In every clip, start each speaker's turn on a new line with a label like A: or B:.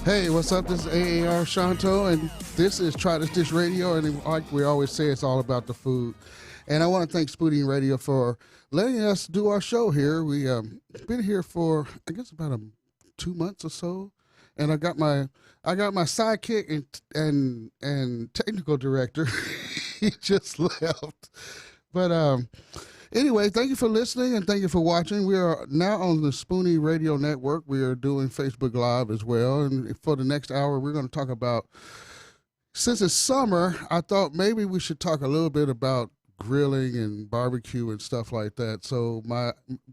A: Hey, what's up? This is AAR Shanto, and this is Try This Dish Radio, and like we always say, it's all about the food. And I want to thank Spoony Radio for letting us do our show here. We been here for, I guess, about 2 months or so, and I got my sidekick and technical director. He just left, but anyway, thank you for listening and thank you for watching. We are now on the Spoony Radio Network. We are doing Facebook Live as well. And for the next hour, we're going to talk about, since it's summer, I thought maybe we should talk a little bit about grilling and barbecue and stuff like that. So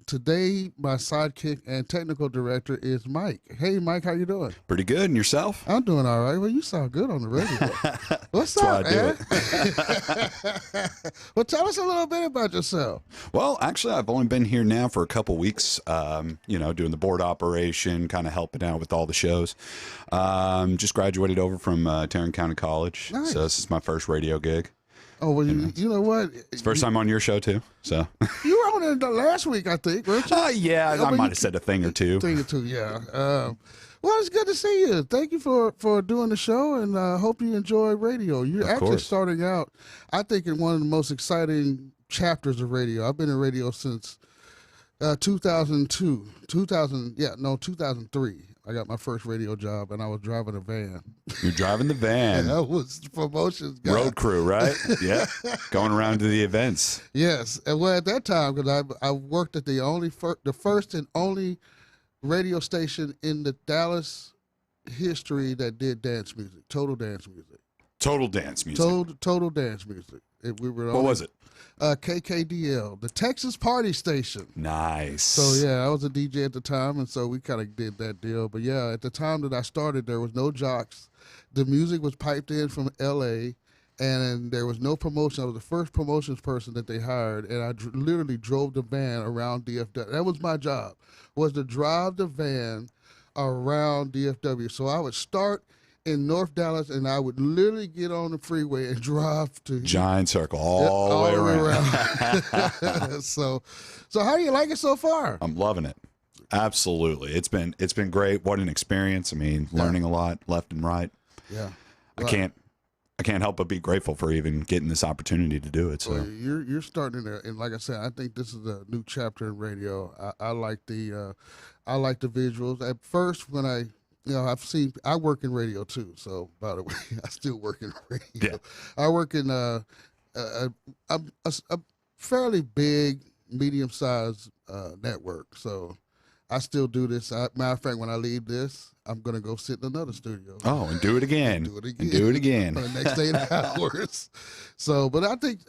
A: today, my sidekick and technical director is Mike. Hey, Mike, how you doing?
B: Pretty good. And yourself?
A: I'm doing all right. Well, you sound good on the radio. What's up, man? Well, tell us a little bit about yourself.
B: Well, actually, I've only been here now for a couple weeks, doing the board operation, kind of helping out with all the shows. Just graduated over from Tarrant County College.
A: Nice.
B: So this is my first radio gig.
A: Oh, well, you know what?
B: It's first time on your show, too. So
A: you were on it last week, I think, weren't you?
B: Yeah, I might have said a thing or two.
A: Yeah. Well, it's good to see you. Thank you for doing the show, and hope you enjoy radio. You're actually starting out, I think, in one of the most exciting chapters of radio. I've been in radio since 2003. I got my first radio job, and I was driving a van.
B: You're driving the van.
A: I was promotions guy.
B: Road crew, right? Yeah. Going around to the events.
A: Yes. And well, at that time, because I worked at the first and only radio station in the Dallas history that did dance music, total dance music.
B: Total dance music.
A: Total dance music.
B: What was it?
A: KKDL, the Texas Party Station.
B: Nice.
A: So, yeah, I was a DJ at the time, and so we kind of did that deal. But, yeah, at the time that I started, there was no jocks. The music was piped in from L.A., and there was no promotion. I was the first promotions person that they hired, and I literally drove the van around DFW. That was my job, was to drive the van around DFW. So I would start in North Dallas, and I would literally get on the freeway and drive to
B: Giant Circle all the way around.
A: So how do you like it so far?
B: I'm loving it. Absolutely. It's been great. What an experience. I mean, learning a lot left and right.
A: Yeah.
B: I can't help but be grateful for even getting this opportunity to do it. So
A: well, you're starting to, and like I said, I think this is a new chapter in radio. I like the visuals. At first, when I work in radio too. So, by the way, I still work in radio.
B: Yeah.
A: I work in a fairly big, medium-sized network. So, I still do this. Matter of fact, when I leave this, I'm going to go sit in another studio.
B: Oh, and do it again.
A: Do it again.
B: And do it again.
A: For the next 8 hours. So, but I think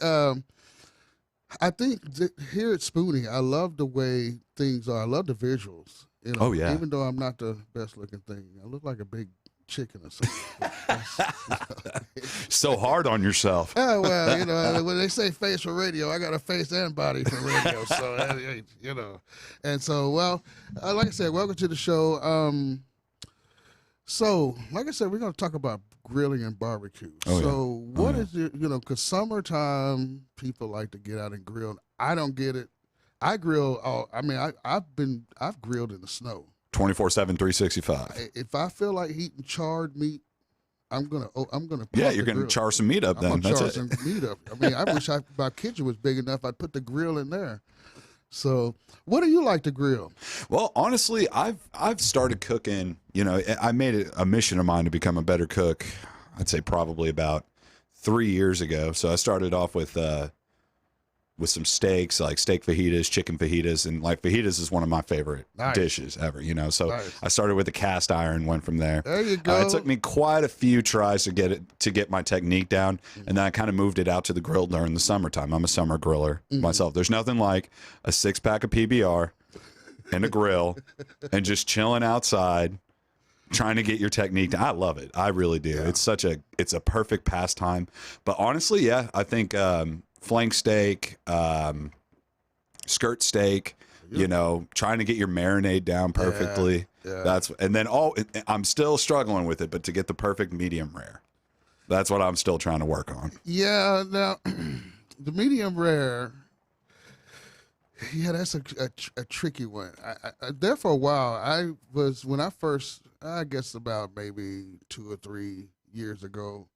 A: here at Spoony, I love the way things are. I love the visuals. You know,
B: oh, yeah.
A: Even though I'm not the best looking thing, I look like a big chicken or something.
B: So hard on yourself.
A: Oh, well, when they say face for radio, I got a face and body for radio. So, and so, well, like I said, welcome to the show. So, like I said, we're going to talk about grilling and barbecue.
B: Oh,
A: so, what is it, because summertime, people like to get out and grill. I don't get it. I grill. I've grilled in the snow.
B: 24/7, 365.
A: If I feel like eating charred meat, I'm gonna.
B: Yeah, you're gonna char some meat up. Then that's it.
A: Some meat up. I mean, I wish my kitchen was big enough. I'd put the grill in there. So, what do you like to grill?
B: Well, honestly, I've started cooking. I made it a mission of mine to become a better cook. I'd say probably about 3 years ago. So I started off with some steaks, like steak fajitas, chicken fajitas, and like fajitas is one of my favorite dishes ever, So
A: Nice.
B: I started with a cast iron, went from there.
A: There you go.
B: It took me quite a few tries to get my technique down, and then I kind of moved it out to the grill during the summertime. I'm a summer griller myself. There's nothing like a 6-pack of PBR and a grill and just chilling outside, trying to get your technique down. I love it. I really do.
A: Yeah.
B: It's a perfect pastime. But honestly, yeah, I think flank steak, skirt steak, trying to get your marinade down perfectly.
A: Yeah.
B: I'm still struggling with it, but to get the perfect medium rare, that's what I'm still trying to work on.
A: Yeah. Now, the medium rare, Yeah, that's a tricky one. There for a while, when I first, I guess about maybe 2 or 3 years ago,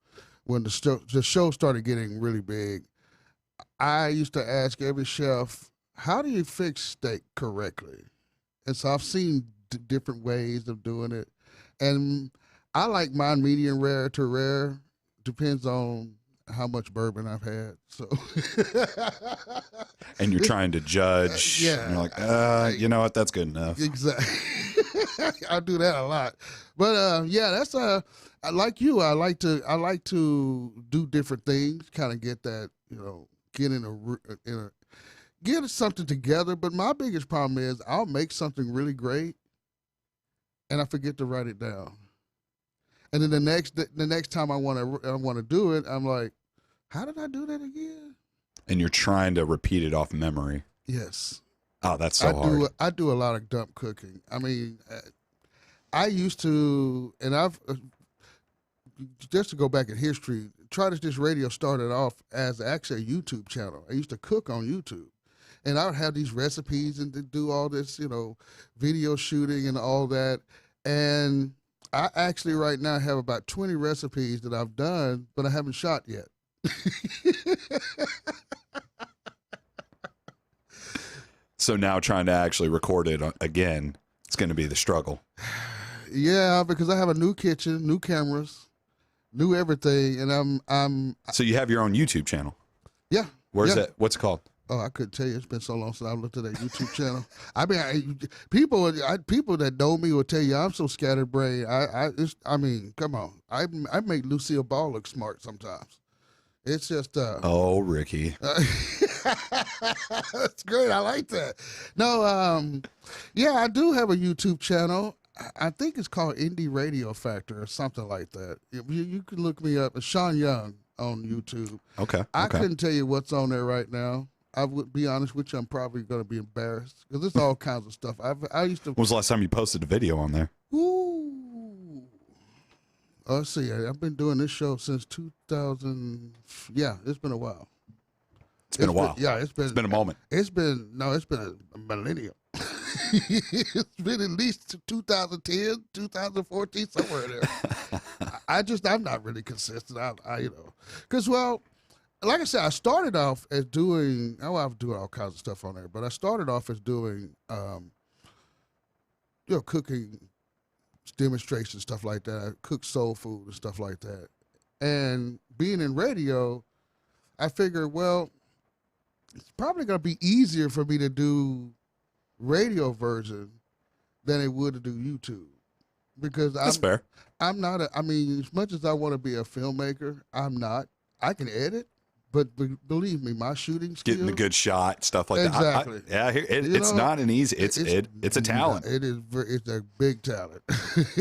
A: when the show started getting really big, I used to ask every chef, how do you fix steak correctly? And so I've seen different ways of doing it. And I like mine medium rare to rare. Depends on how much bourbon I've had. So
B: And you're trying to judge.
A: Yeah.
B: And you're like, you know what? That's good enough.
A: Exactly. I do that a lot. But yeah, that's like you. I like to do different things, kind of get that, get something together. But my biggest problem is I'll make something really great and I forget to write it down. And then the next time I want to do it, I'm like, how did I do that again?
B: And you're trying to repeat it off memory.
A: Yes.
B: Oh, that's so hard.
A: I do a lot of dump cooking. I mean, I used to, and I've just to go back in history. Try to Dish Radio started off as actually a YouTube channel. I used to cook on YouTube, and I would have these recipes and to do all this, video shooting and all that. And I actually right now have about 20 recipes that I've done, but I haven't shot yet.
B: So now trying to actually record it again, it's going to be the struggle.
A: Yeah, because I have a new kitchen, new cameras, new everything, and I'm.
B: So you have your own YouTube channel.
A: Yeah.
B: Where's that? What's it called?
A: Oh, I couldn't tell you. It's been so long since I looked at that YouTube channel. I mean, people that know me will tell you I'm so scatterbrained. I mean, come on. I make Lucille Ball look smart sometimes. It's just.
B: Oh, Ricky.
A: That's great. I like that. No, yeah, I do have a YouTube channel. I think it's called Indie Radio Factor or something like that. You can look me up. It's Sean Young on YouTube.
B: Okay.
A: I couldn't tell you what's on there right now. I would be honest with you, I'm probably going to be embarrassed because there's all kinds of stuff. I used to.
B: When was the last time you posted a video on there?
A: Ooh. Let's see. I've been doing this show since 2000. Yeah, it's been a while.
B: It's been a while.
A: It's been
B: a moment.
A: It's been a millennium. It's been at least 2010, 2014, somewhere there. I'm not really consistent. Because, well, like I said, I started off as doing, I was doing all kinds of stuff on there, but I started off as doing, cooking demonstrations, stuff like that. I cooked soul food and stuff like that. And being in radio, I figured, well, it's probably going to be easier for me to do radio version than it would to do YouTube. Because
B: That's fair.
A: I'm not as much as I want to be a filmmaker, I'm not. I can edit, but believe me, my shooting skills.
B: Getting a good shot, stuff like
A: exactly.
B: that. It's not an easy, it's a talent.
A: It's a big talent,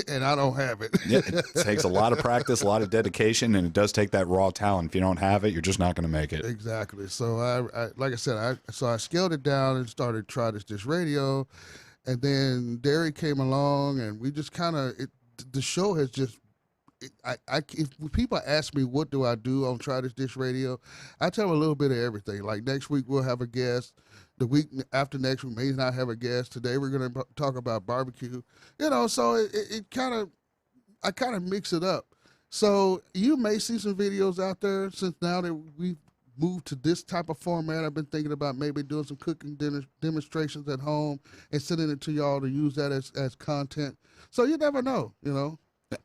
A: and I don't have it.
B: Yeah, it takes a lot of practice, a lot of dedication, and it does take that raw talent. If you don't have it, you're just not going to make it.
A: Exactly. So I like I said, I scaled it down and started Try This Radio, and then Darie came along, and we just kind of the show has just. If people ask me what do I do on Try This Dish Radio, I tell them a little bit of everything. Like next week we'll have a guest. The week after next we may not have a guest. Today we're going to talk about barbecue. So I kind of mix it up. So you may see some videos out there since now that we've moved to this type of format. I've been thinking about maybe doing some cooking demonstrations at home and sending it to y'all to use that as content. So you never know,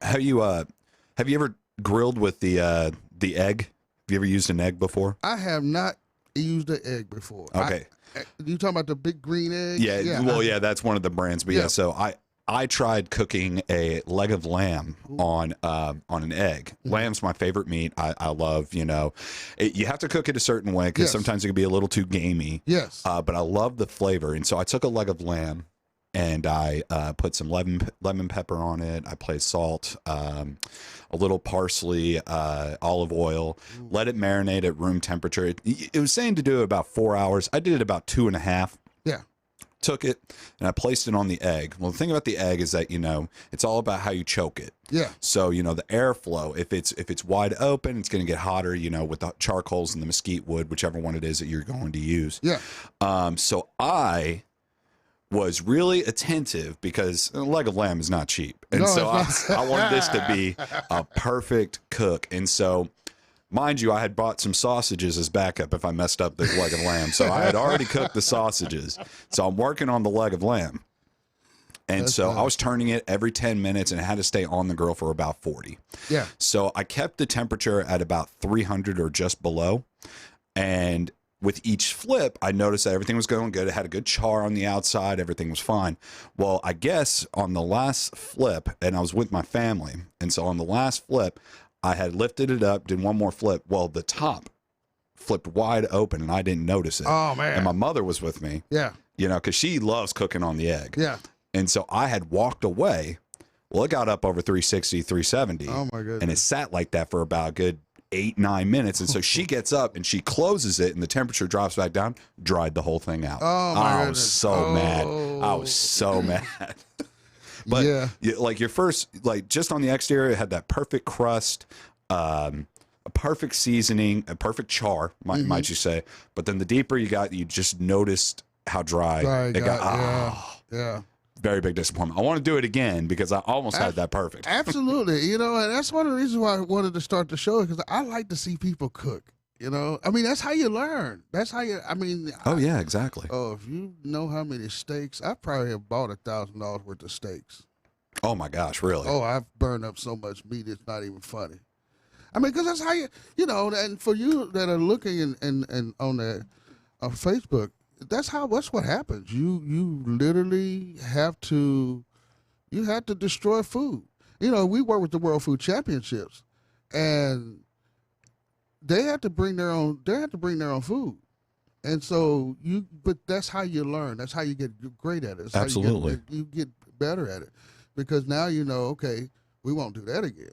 B: Have you ever grilled with the egg? Have you ever used an egg before?
A: I have not used an egg before.
B: Okay.
A: You talking about the big green egg?
B: Yeah. Well, that's one of the brands. But yeah, so I tried cooking a leg of lamb on an egg. Mm-hmm. Lamb's my favorite meat. I love, you have to cook it a certain way because sometimes it can be a little too gamey.
A: Yes.
B: But I love the flavor. And so I took a leg of lamb and I put some lemon pepper on it. I placed salt, a little parsley, olive oil, let it marinate at room temperature. It was saying to do it about 4 hours. I did it about 2.5.
A: Yeah.
B: took it and I placed it on the egg. Well, the thing about the egg is that, it's all about how you choke it.
A: Yeah.
B: So, the airflow, if it's wide open, it's going to get hotter, with the charcoals and the mesquite wood, whichever one it is that you're going to use.
A: Yeah.
B: So I was really attentive because a leg of lamb is not cheap. And so I wanted this to be a perfect cook. And so, mind you, I had bought some sausages as backup if I messed up the leg of lamb. So I had already cooked the sausages. So I'm working on the leg of lamb. And
A: That's
B: so
A: nice.
B: I was turning it every 10 minutes and it had to stay on the grill for about 40.
A: Yeah.
B: So I kept the temperature at about 300 or just below. And with each flip, I noticed that everything was going good. It had a good char on the outside. Everything was fine. Well, I guess on the last flip, and I was with my family. And so on the last flip, I had lifted it up, did one more flip. Well, the top flipped wide open and I didn't notice it.
A: Oh, man.
B: And my mother was with me.
A: Yeah.
B: Because she loves cooking on the egg.
A: Yeah.
B: And so I had walked away. Well, it got up over 360, 370.
A: Oh, my goodness.
B: And it sat like that for about a good 8-9 minutes. And so she gets up and she closes it and the temperature drops back down, dried the whole thing out.
A: Oh, my
B: I was
A: goodness.
B: so mad. I was so mad. But
A: Yeah.
B: like your first, like just on the exterior, it had that perfect crust, a perfect seasoning, a perfect char, might you say. But then the deeper you just noticed how dry it got.
A: Yeah.
B: Very big disappointment. I want to do it again because I almost had that perfect.
A: Absolutely. And that's one of the reasons why I wanted to start the show, because I like to see people cook. That's how you learn. That's how you,
B: Oh, yeah, exactly.
A: Oh, if you know how many steaks, I probably have bought $1,000 worth of steaks.
B: Oh, my gosh, really?
A: Oh, I've burned up so much meat, it's not even funny. Because that's how and for you that are looking and on Facebook, that's what happens. You literally have to destroy food. We work with the World Food Championships, and they have to bring their own. They have to bring their own food, and so but that's how you learn. That's how you get great at it. That's
B: Absolutely,
A: how you get better at it, because now okay, we won't do that again.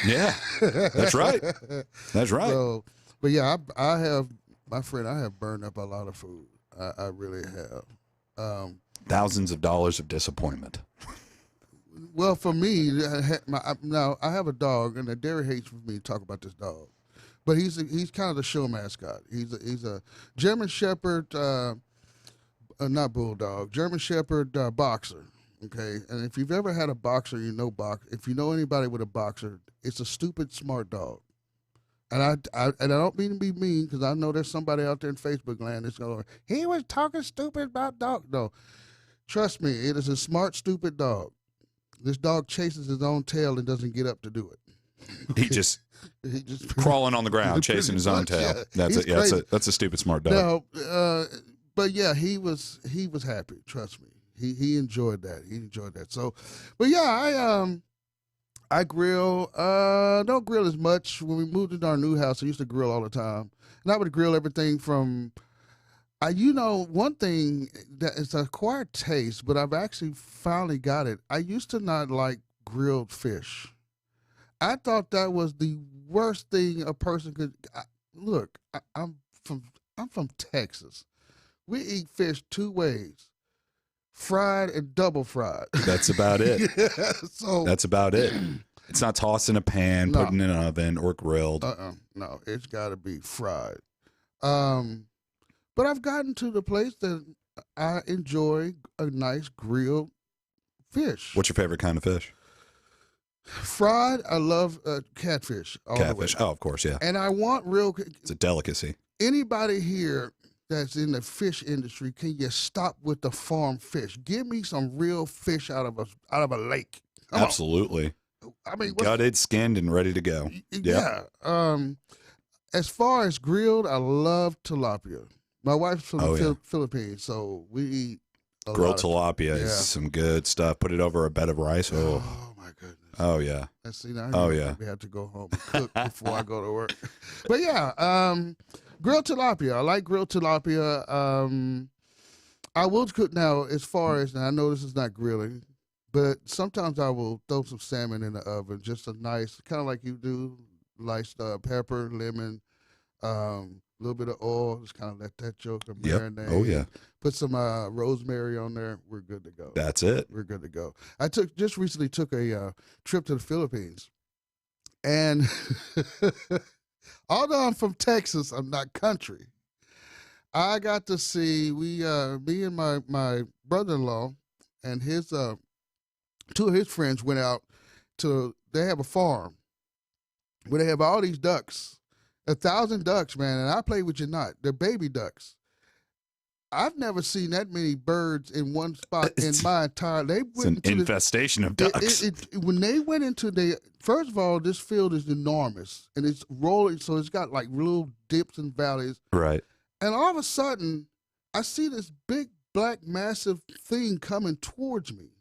B: Yeah, that's right. That's right.
A: So, but yeah, I have burned up a lot of food. I really have.
B: Thousands of dollars of disappointment.
A: Well, for me, now I have a dog, and Darie hates for me to talk about this dog, but he's kind of the show mascot. He's a German Shepherd, not bulldog, German Shepherd boxer. Okay, and if you've ever had a boxer, if you know anybody with a boxer, it's a stupid smart dog. And I don't mean to be mean, because I know there's somebody out there in Facebook land that's going, he was talking stupid about dog. No, trust me, it is a smart, stupid dog. This dog chases his own tail and doesn't get up to do it.
B: He just crawling on the ground, chasing his own tail. Yeah. That's it. Yeah, that's a stupid smart dog.
A: No, but yeah, he was happy. Trust me, he enjoyed that. He enjoyed that. So, but yeah, I grill. Don't grill as much. When we moved into our new house, I used to grill all the time, and I would grill everything from. One thing that is an acquired taste, but I've actually finally got it. I used to not like grilled fish. I thought that was the worst thing a person could. Look, I'm from Texas. We eat fish two ways: fried and double fried.
B: That's about it.
A: Yeah, so
B: that's about it. It's not tossed in a pan, put in an oven, or grilled.
A: No, it's got to be fried. But I've gotten to the place that I enjoy a nice grilled fish.
B: What's your favorite kind of fish?
A: Fried, I love catfish.
B: Catfish. Oh, of course, yeah.
A: And I want
B: It's a delicacy.
A: Anybody here that's in the fish industry, can you stop with the farm fish? Give me some real fish out of a lake. Come
B: Absolutely.
A: on.
B: Gutted, skinned, and ready to go.
A: Yeah. As far as grilled, I love tilapia. My wife's from the Philippines, so we eat
B: grilled tilapia is some good stuff. Put it over a bed of rice. Oh
A: my goodness.
B: Oh yeah.
A: We have to go home and cook before I go to work. But yeah, grilled tilapia. I like grilled tilapia. I will cook now. As far as, and I know this is not grilling, but sometimes I will throw some salmon in the oven. Just a nice, kind of like you do, like pepper, lemon, A little bit of oil, just kind of let that joker
B: Yep.
A: marinate.
B: Oh, yeah.
A: Put some rosemary on there. We're good to go.
B: That's it.
A: We're good to go. I just recently took a trip to the Philippines, and although I'm from Texas, I'm not country. I got to see me and my brother-in-law and his two of his friends went out to. They have a farm where they have all these ducks. 1,000 ducks, man, and I play with you not. They're baby ducks. I've never seen that many birds in one spot in my entire.
B: It's an infestation of ducks.
A: When they went into first of all, this field is enormous and it's rolling, so it's got like little dips and valleys.
B: Right.
A: And all of a sudden, I see this big black massive thing coming towards me,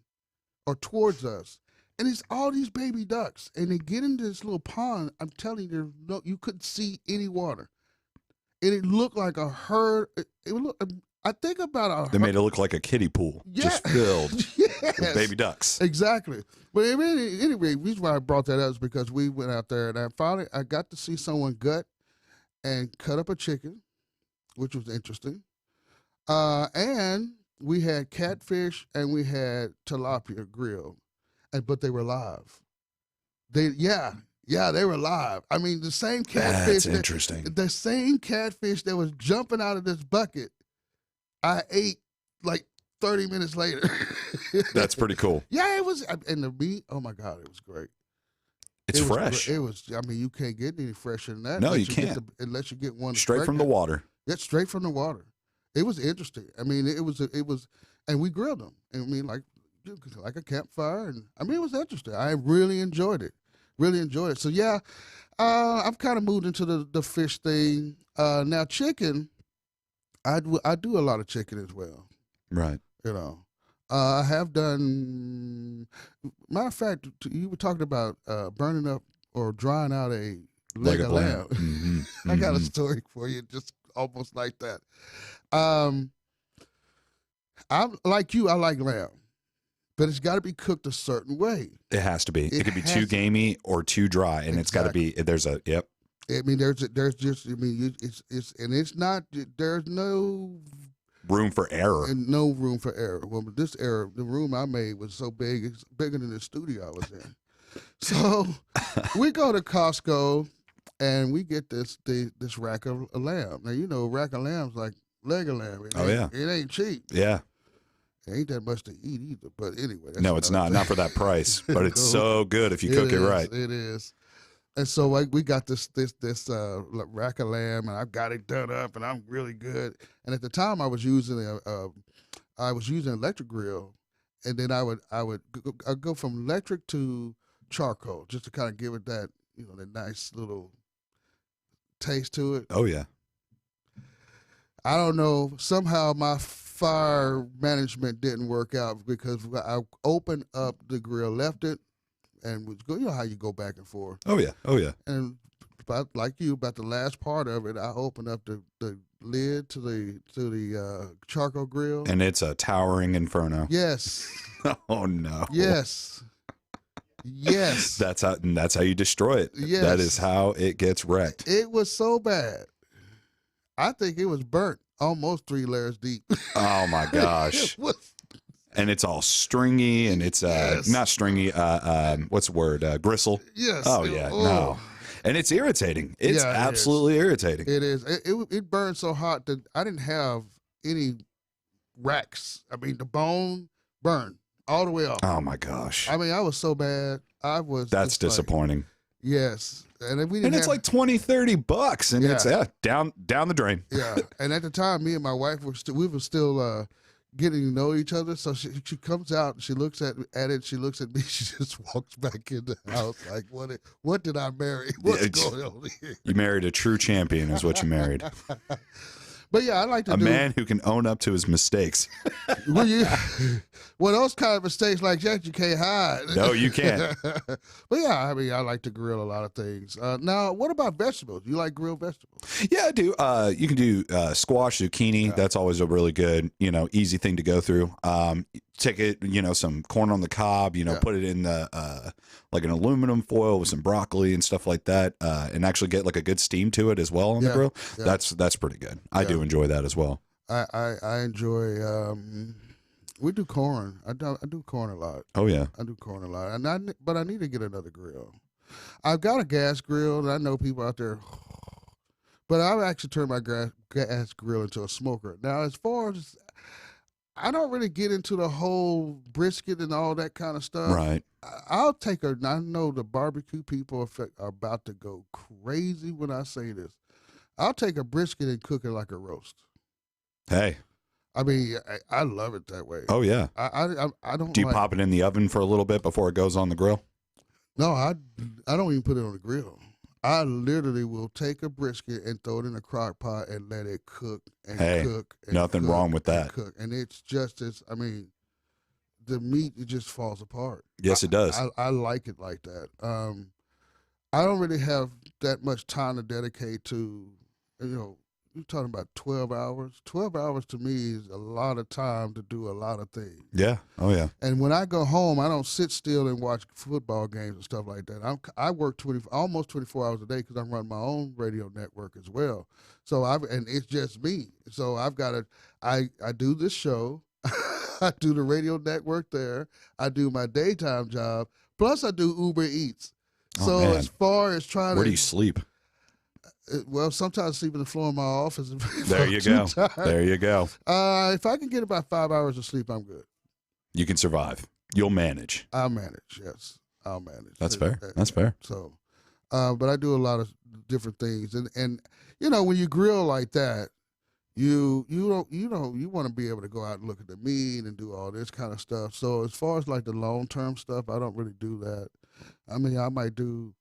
A: or towards us. And it's all these baby ducks, and they get into this little pond. I'm telling you, you couldn't see any water, and it looked like a herd. I think about a.
B: They made it look like a kiddie pool, just filled with baby ducks.
A: Exactly. But anyway, the reason why I brought that up is because we went out there, and I got to see someone gut and cut up a chicken, which was interesting, and we had catfish and we had tilapia grilled. But they were live. They were live. I mean, the same catfish.
B: That's interesting.
A: The same catfish that was jumping out of this bucket, I ate like 30 minutes later.
B: That's pretty cool.
A: Yeah, it was. And the meat, oh my God, it was great.
B: It's fresh.
A: It was. I mean, you can't get any fresher than that.
B: No, you can't.
A: Unless you get one
B: straight from the water.
A: Yeah, straight from the water. It was interesting. I mean, it was, and we grilled them. And I mean, like a campfire, and I mean, it was interesting. I really enjoyed it. So yeah, I've kind of moved into the fish thing. Now chicken, I do a lot of chicken as well.
B: Right.
A: You know, I have done. Matter of fact, you were talking about burning up or drying out a leg of lamb.
B: Mm-hmm.
A: I got a story for you, just almost like that. I'm like you. I like lamb. But it's got to be cooked a certain way.
B: It has to be. It could be too gamey or too dry, and it's got to be. There's a yep.
A: I mean, there's just. I mean, it's not. There's no
B: room for error.
A: And no room for error. Well, but this error, the room I made was so big, it's bigger than the studio I was in. So we go to Costco, and we get this rack of lamb. Now you know, a rack of lamb's like leg of lamb. It ain't cheap.
B: Yeah.
A: Ain't that much to eat either, but anyway.
B: No, it's not. Not for that price, but it's so good if you cook it right.
A: It is. And so we got this rack of lamb, and I got it done up, and I'm really good. And at the time, I was using an electric grill, and then I'd go from electric to charcoal just to kind of give it that that nice little taste to it.
B: Oh yeah.
A: I don't know. Somehow my fire management didn't work out because I opened up the grill, left it, and was go. You know how you go back and forth.
B: Oh yeah.
A: And about the last part of it, I opened up the lid to the charcoal grill,
B: and it's a towering inferno.
A: Yes.
B: Oh no.
A: Yes. Yes.
B: That's how you destroy it.
A: Yes.
B: That is how it gets wrecked.
A: It was so bad. I think it was burnt almost 3 layers deep.
B: Oh my gosh. And it's all stringy, and it's not stringy. What's the word? Gristle.
A: Yes.
B: Oh yeah. No. And it's irritating. It's absolutely irritating.
A: It is. It burned so hot that I didn't have any racks. I mean, the bone burned all the way off.
B: Oh my gosh.
A: I mean, I was so bad.
B: That's disappointing.
A: Yes. And if we didn't
B: it's like $20-$30, and it's down the drain.
A: Yeah. And at the time, me and my wife were still getting to know each other. So she comes out, and she looks at it, she looks at me, she just walks back in the house like, what did I marry? What's going on here?
B: You married a true champion is what you married.
A: But yeah, I like to
B: man who can own up to his mistakes.
A: But Well, those kind of mistakes like that you can't hide.
B: No, you can't.
A: But yeah, I mean, I like to grill a lot of things. Now, what about vegetables? You like grilled vegetables?
B: Yeah, I do. You can do squash, zucchini. That's always a really good, easy thing to go through. Take it, some corn on the cob, put it in the like an aluminum foil with some broccoli and stuff like that, and actually get like a good steam to it as well on the grill. Yeah. That's pretty good. I do enjoy that as well.
A: I enjoy. We do corn. I do corn a lot.
B: Oh yeah,
A: I do corn a lot, but I need to get another grill. I've got a gas grill, and I know people out there, but I've actually turned my gas grill into a smoker. Now, as far as I don't really get into the whole brisket and all that kind of stuff.
B: Right.
A: I'll take I know the barbecue people are about to go crazy when I say this. I'll take a brisket and cook it like a roast.
B: Hey.
A: I mean, I love it that way.
B: Oh yeah.
A: I don't.
B: Do you pop it in the oven for a little bit before it goes on the grill?
A: No, I don't even put it on the grill. I literally will take a brisket and throw it in a crock pot and let it cook and cook. And
B: nothing wrong with that.
A: And it's just as, I mean, the meat, it just falls apart.
B: Yes, it does.
A: I like it like that. I don't really have that much time to dedicate to, you're talking about 12 hours. 12 hours to me is a lot of time to do a lot of things.
B: Yeah. Oh, yeah.
A: And when I go home, I don't sit still and watch football games and stuff like that. I work almost 24 hours a day because I run my own radio network as well. So and it's just me. So I've got to, I do this show. I do the radio network there. I do my daytime job. Plus I do Uber Eats. So as far as trying
B: Where do you sleep?
A: Well, sometimes I sleep on the floor in my office.
B: There you go. There you go.
A: If I can get about 5 hours of sleep, I'm good.
B: You can survive. You'll manage.
A: I'll manage. Yes, I'll manage.
B: That's fair. That's fair.
A: So, but I do a lot of different things, and when you grill like that, you want to be able to go out and look at the meat and do all this kind of stuff. So as far as like the long term stuff, I don't really do that. I mean, I might do.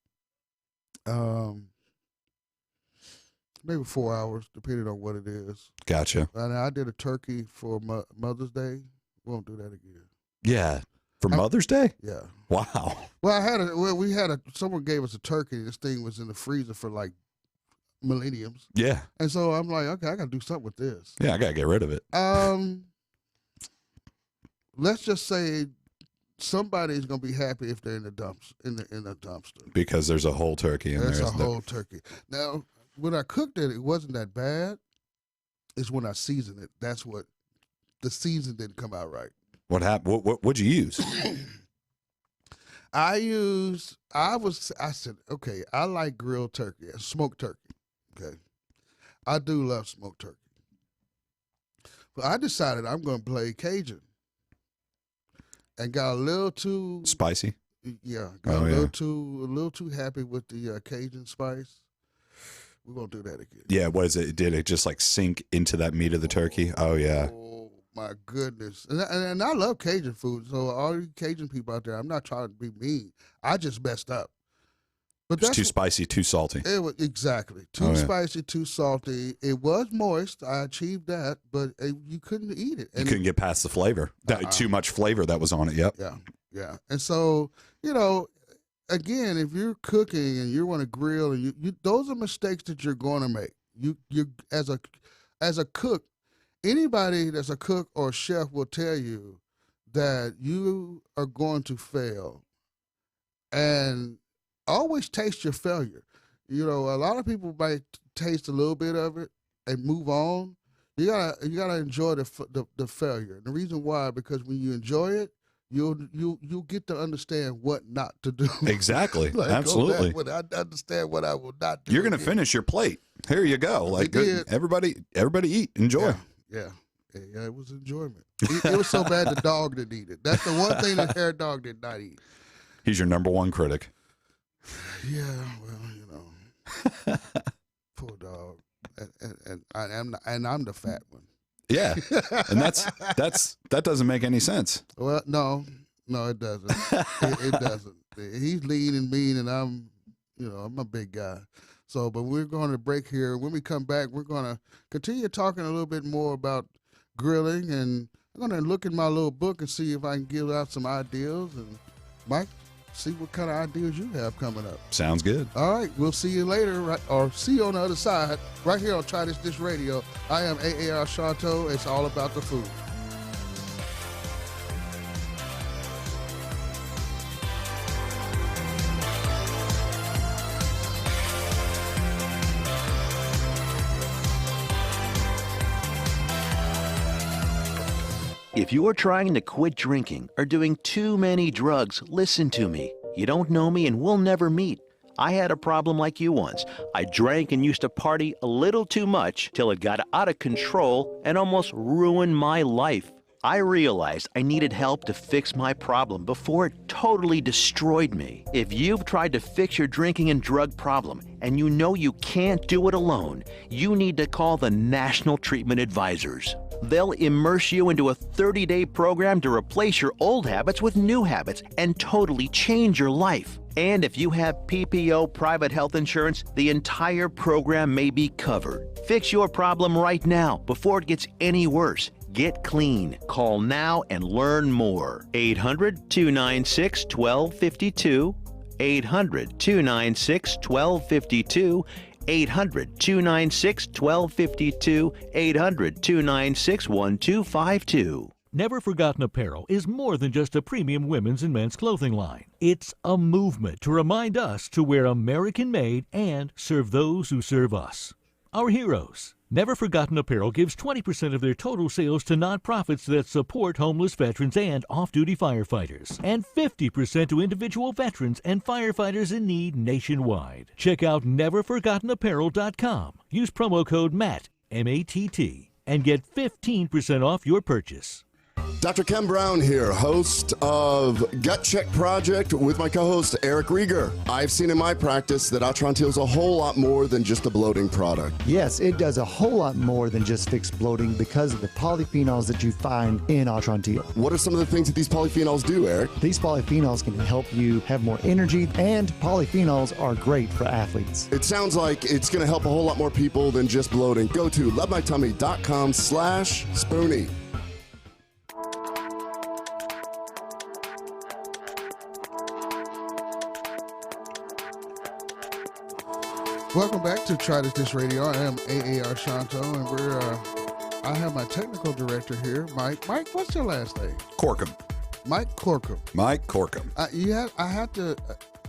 A: Maybe 4 hours, depending on what it is.
B: Gotcha.
A: And I did a turkey for Mother's Day. We won't do that again.
B: Yeah. For Mother's Day?
A: Yeah.
B: Wow.
A: Well, someone gave us a turkey. This thing was in the freezer for like millenniums.
B: Yeah.
A: And so I'm like, okay, I got to do something with this.
B: Yeah, I got to get rid of it.
A: Let's just say somebody's going to be happy if they're in the dumpster.
B: Because there's a whole turkey in there.
A: There's a whole turkey. Now, when I cooked it, it wasn't that bad. It's when I seasoned it. That's what the season didn't come out right.
B: What happened? What'd you use?
A: I said, okay, I like grilled turkey, smoked turkey. Okay. I do love smoked turkey. But I decided I'm going to play Cajun. And got a little too
B: spicy.
A: Yeah. Got a little too happy with the Cajun spice. We won't do that again.
B: Yeah, what is it? Did it just like sink into that meat of the turkey? Oh, yeah.
A: Oh, my goodness. And I love Cajun food. So all you Cajun people out there, I'm not trying to be mean. I just messed up. But
B: it's too spicy, too salty.
A: It was exactly. Too spicy, too salty. It was moist. I achieved that, but you couldn't eat it.
B: And you couldn't get past the flavor. Too much flavor that was on it. Yep.
A: Yeah. And so, again, if you're cooking and you want to grill, and you those are mistakes that you're going to make. You as a cook, anybody that's a cook or chef will tell you that you are going to fail, and always taste your failure. A lot of people might taste a little bit of it and move on. You gotta enjoy the failure. And the reason why, because when you enjoy it, you'll get to understand what not to do.
B: Exactly. Absolutely.
A: I understand what I will not do.
B: You're going to finish your plate. Here you go. Like everybody eat. Enjoy.
A: Yeah. It was enjoyment. It was so bad the dog didn't eat it. That's the one thing the hair dog did not eat.
B: He's your number one critic.
A: Yeah, well, poor dog. And I'm the fat one.
B: Yeah, and that doesn't make any sense.
A: Well, no, it doesn't. It doesn't. He's lean and mean, and I'm a big guy. So, but we're going to break here. When we come back, we're going to continue talking a little bit more about grilling, and I'm going to look in my little book and see if I can give out some ideas. And Mike, see what kind of ideas you have coming up.
B: Sounds good.
A: All right, we'll see you later, or see you on the other side, right here on Try This Dish Radio. I am AAR Shanto. It's all about the food.
C: If you're trying to quit drinking or doing too many drugs, listen to me. You don't know me and we'll never meet. I had a problem like you once. I drank and used to party a little too much till it got out of control and almost ruined my life. I realized I needed help to fix my problem before it totally destroyed me. If you've tried to fix your drinking and drug problem and you know you can't do it alone, you need to call the National Treatment Advisors. They'll immerse you into a 30-day program to replace your old habits with new habits and totally change your life. And if you have PPO private health insurance, the entire program may be covered. Fix your problem right now before it gets any worse. Get clean. Call now and learn more. 800-296-1252. 800-296-1252. 800-296-1252, 800-296-1252.
D: Never Forgotten Apparel is more than just a premium women's and men's clothing line. It's a movement to remind us to wear American-made and serve those who serve us. Our heroes. Never Forgotten Apparel gives 20% of their total sales to nonprofits that support homeless veterans and off-duty firefighters, and 50% to individual veterans and firefighters in need nationwide. Check out neverforgottenapparel.com. Use promo code MATT, M-A-T-T, and get 15% off your purchase.
E: Dr. Ken Brown here, host of Gut Check Project with my co-host Eric Rieger. I've seen in my practice that Atrantil is a whole lot more than just a bloating product.
F: Yes, it does a whole lot more than just fix bloating because of the polyphenols that you find in Atrantil.
E: What are some of the things that these polyphenols do, Eric?
F: These polyphenols can help you have more energy, and polyphenols are great for athletes.
E: It sounds like it's going to help a whole lot more people than just bloating. Go to lovemytummy.com/Spoony.
A: Welcome back to Try This Dish Radio. I am AAR Shanto, and I have my technical director here, Mike. Mike, what's your last name?
B: Corkum.
A: Mike Corkum.
B: Mike Corkum.
A: I have to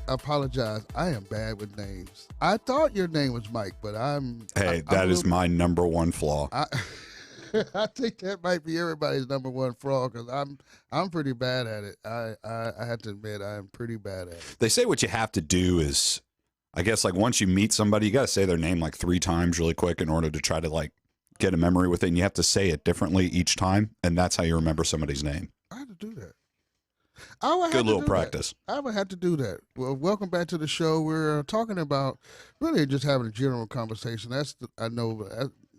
A: apologize. I am bad with names. I thought your name was Mike, but
B: that is my number one flaw.
A: I think that might be everybody's number one flaw because I'm pretty bad at it. I have to admit I am pretty bad at it.
B: They say what you have to do is, I guess, like once you meet somebody, you got to say their name like 3 times really quick in order to try to like get a memory with it. And you have to say it differently each time, and that's how you remember somebody's name.
A: I have to do that.
B: Good little practice.
A: I would have to do that. Well, welcome back to the show. We're talking about really just having a general conversation. I know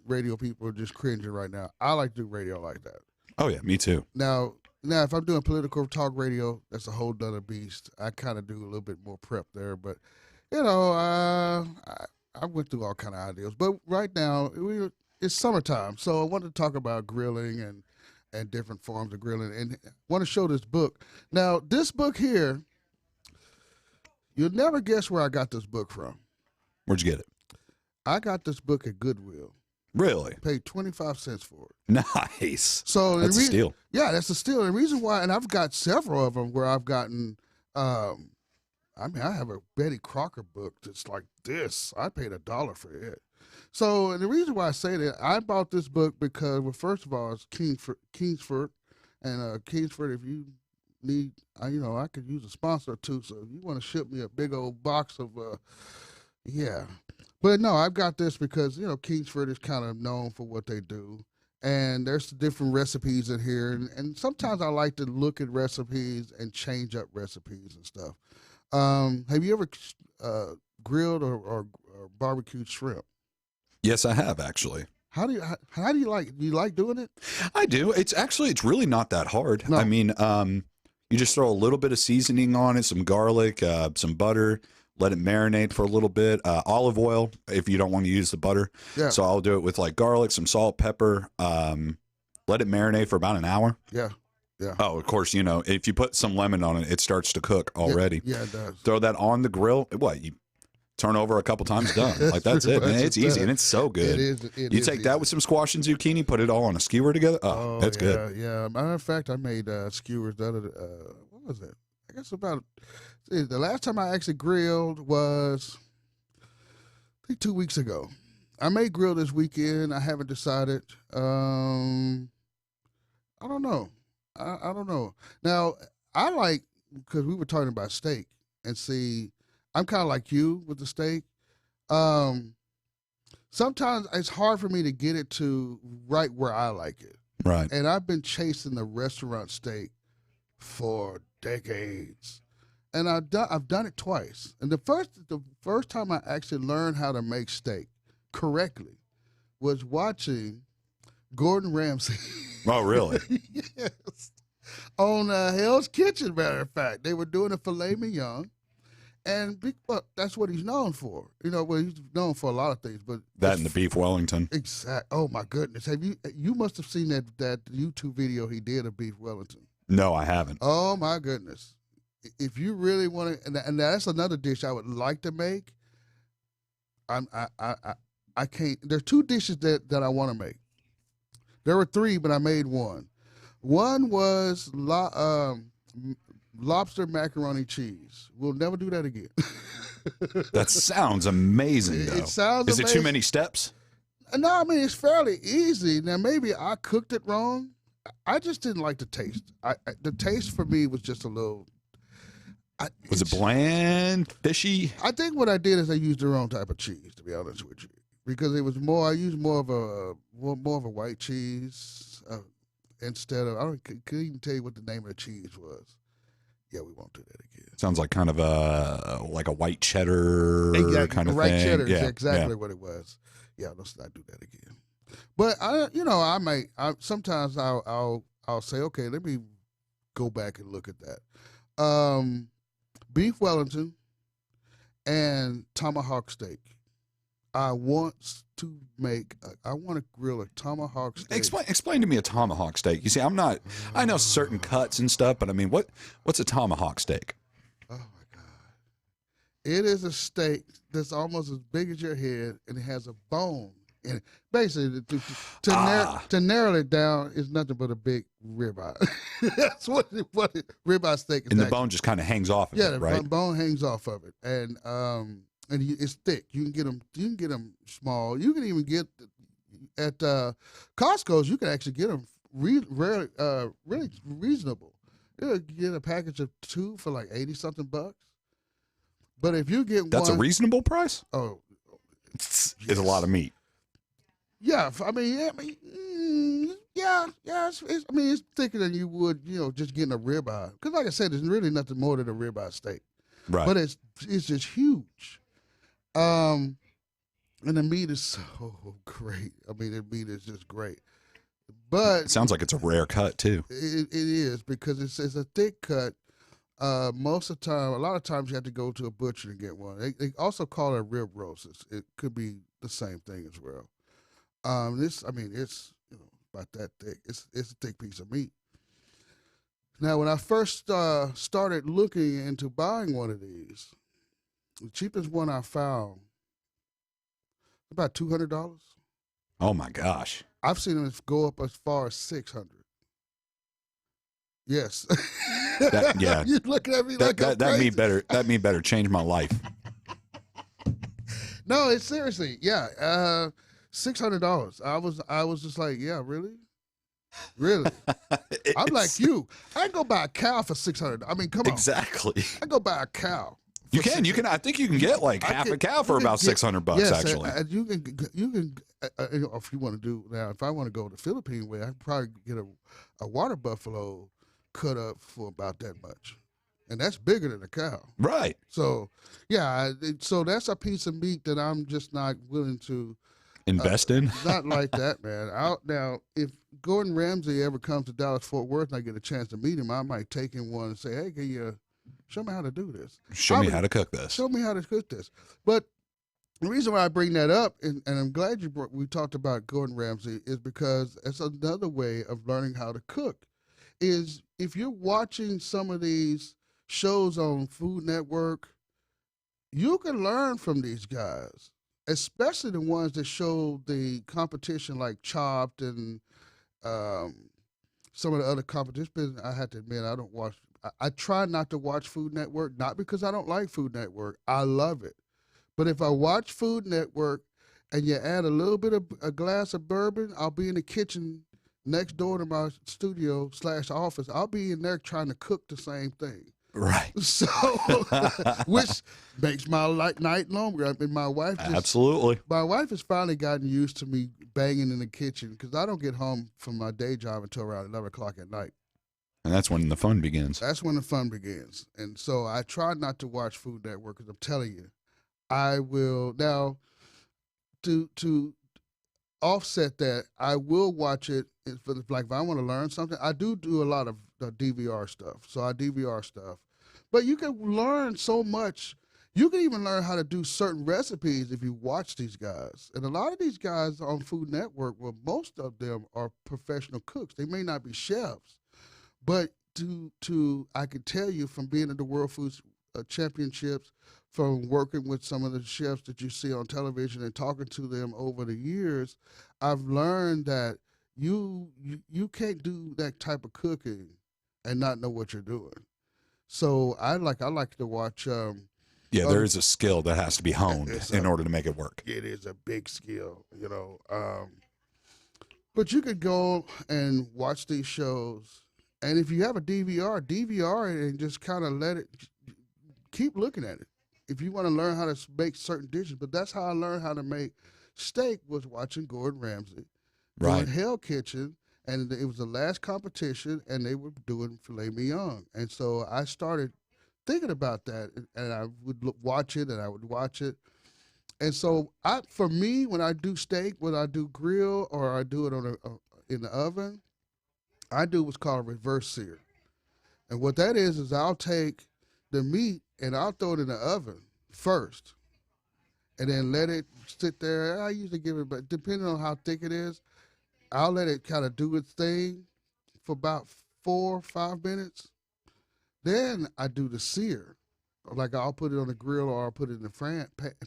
A: radio people are just cringing right now. I like to do radio like that.
B: Oh yeah, me too.
A: Now, if I'm doing political talk radio, that's a whole nother beast. I kind of do a little bit more prep there, but you know, I went through all kind of ideas. But right now, it's summertime, so I want to talk about grilling and different forms of grilling, and I want to show this book. Now, this book here, you'll never guess where I got this book from.
B: Where'd you get it?
A: I got this book at Goodwill.
B: Really?
A: Paid 25 cents for it.
B: Nice.
A: So
B: that's a steal.
A: Yeah, that's a steal. And the reason why, and I've got several of them where I've gotten, I have a Betty Crocker book that's like this. I paid $1 for it. So, and the reason why I say that, I bought this book because, well, first of all, it's Kingsford. And Kingsford, if you need, I could use a sponsor too. So if you want to ship me a big old box of, yeah. But no, I've got this because, Kingsford is kind of known for what they do. And there's different recipes in here. And sometimes I like to look at recipes and change up recipes and stuff. Have you ever grilled or barbecued shrimp?
B: Yes, I have actually.
A: How do you like? Do you like doing it?
B: I do. It's really not that hard.
A: No.
B: I mean, you just throw a little bit of seasoning on it, some garlic, some butter, let it marinate for a little bit. Olive oil if you don't want to use the butter.
A: Yeah.
B: So I'll do it with like garlic, some salt, pepper, let it marinate for about an hour.
A: Yeah. Yeah.
B: Oh, of course, you know, if you put some lemon on it, it starts to cook already.
A: Yeah, it does.
B: Throw that on the grill. What, you turn over a couple times, done. Like, that's it, man. It's easy, and it's so good. You take that with some squash and zucchini, put it all on a skewer together. Oh, that's good.
A: Yeah. Matter of fact, I made skewers the other, what was it? I guess the last time I actually grilled was, I think 2 weeks ago. I may grill this weekend. I haven't decided. I don't know. I don't know. Now, I like, because we were talking about steak, and see, I'm kind of like you with the steak. Sometimes it's hard for me to get it to right where I like it.
B: Right.
A: And I've been chasing the restaurant steak for decades. And I've done it twice. And the first time I actually learned how to make steak correctly was watching Gordon Ramsay.
B: Oh, really?
A: Yes. On Hell's Kitchen, matter of fact. They were doing a filet mignon. And that's what he's known for. You know, well, he's known for a lot of things, but
B: that and the beef Wellington.
A: Exact. Oh my goodness! You must have seen that YouTube video he did of beef Wellington?
B: No, I haven't.
A: Oh my goodness! If you really want to, and that's another dish I would like to make. I can't. There's 2 dishes that I want to make. There were 3, but I made one. One was lobster macaroni cheese. We'll never do that again.
B: That sounds amazing, though.
A: It sounds
B: Is
A: amazing.
B: it too many steps?
A: No, I mean, it's fairly easy. Now, maybe I cooked it wrong. I just didn't like the taste. The taste for me was just a little...
B: Was it bland, fishy?
A: I think what I did is I used the wrong type of cheese, to be honest with you. Because it was I used more of a white cheese instead of... I couldn't even tell you what the name of the cheese was. Yeah, we won't do that again.
B: Sounds like kind of a white cheddar kind of
A: white
B: thing.
A: Cheddar
B: Yeah,
A: is exactly what it was. Yeah, let's not do that again. But sometimes I'll say, okay, let me go back and look at that. Beef Wellington and tomahawk steak. I want to grill a tomahawk steak.
B: Explain to me a tomahawk steak. You see, I know certain cuts and stuff, but I mean, what's a tomahawk steak?
A: Oh my God. It is a steak that's almost as big as your head, and it has a bone in it. Basically, to narrow it down, is nothing but a big ribeye. That's what ribeye steak is.
B: And the bone just kind of hangs off of it, right?
A: Yeah, the bone hangs off of it, and it's thick. You can get them small. You can even get at Costco's. You can actually get them really reasonable. You get a package of 2 for like $80-something bucks. But if you get
B: that's a reasonable price.
A: Oh,
B: it's a lot of meat.
A: Yeah, it's thicker than you would, just getting a ribeye. Because like I said, there's really nothing more than a ribeye steak.
B: Right.
A: But it's just huge. And the meat is so great. I mean, the meat is just great. But
B: it sounds like it's a rare cut too.
A: It is, because it's a thick cut. Most of the time, a lot of times you have to go to a butcher to get one. They also call it a rib roast. It could be the same thing as well. It's about that thick. It's a thick piece of meat. Now, when I first started looking into buying one of these, the cheapest one I found, about $200.
B: Oh my gosh!
A: I've seen them go up as far as $600. Yes.
B: Yeah.
A: You're looking at me like
B: that meat better change my life.
A: No, it's seriously, yeah. $600. I was just like, yeah, really? I'm like you. I can go buy a cow for $600. I mean, come on.
B: Exactly.
A: I can go buy a cow.
B: You can. I think you can get like half a cow for about $600.
A: Yes,
B: actually,
A: you can. If you want to do now, if I want to go the Philippine way, I can probably get a water buffalo cut up for about that much, and that's bigger than a cow.
B: Right.
A: So, yeah. So that's a piece of meat that I'm just not willing to
B: invest in.
A: Not like that, man. Now, if Gordon Ramsay ever comes to Dallas-Fort Worth and I get a chance to meet him, I might take him one and say, hey, can you show me how to do this?
B: Show me how to cook this.
A: Show me how to cook this. But The reason why I bring that up, and I'm glad we talked about Gordon Ramsay, is because it's another way of learning how to cook. Is if you're watching some of these shows on Food Network, you can learn from these guys, especially the ones that show the competition like Chopped and um, some of the other competitions. I have to admit, I don't watch. I try not to watch Food Network, not because I don't like Food Network. I love it. But if I watch Food Network and you add a little bit of a glass of bourbon, I'll be in the kitchen next door to my studio / office. I'll be in there trying to cook the same thing.
B: Right.
A: So, which makes my night longer. I mean, my wife has finally gotten used to me banging in the kitchen because I don't get home from my day job until around 11 o'clock at night.
B: And that's when the fun begins.
A: That's when the fun begins. And so I try not to watch Food Network because I'm telling you, I will now to offset that. I will watch it if I want to learn something. I do a lot of DVR stuff, so I DVR stuff. But you can learn so much. You can even learn how to do certain recipes if you watch these guys. And a lot of these guys on Food Network, well, most of them are professional cooks. They may not be chefs, but I can tell you from being at the World Foods Championships, from working with some of the chefs that you see on television and talking to them over the years, I've learned that you can't do that type of cooking and not know what you're doing. So I like to watch.
B: There is a skill that has to be honed in order to make it work.
A: It is a big skill, but you could go and watch these shows, and if you have a DVR it and just kind of let it keep looking at it. If you want to learn how to make certain dishes, but that's how I learned how to make steak, was watching Gordon Ramsay,
B: Right.
A: doing Hell Kitchen, and it was the last competition, and they were doing filet mignon, and so I started thinking about that, and I would watch it, and so for me, when I do steak, whether I do grill or I do it in the oven, I do what's called a reverse sear, and what that is I'll take the meat and I'll throw it in the oven first, and then let it sit there. I usually give it, but depending on how thick it is, I'll let it kind of do its thing for about 4 or 5 minutes. Then I do the sear. Like I'll put it on the grill or I'll put it in the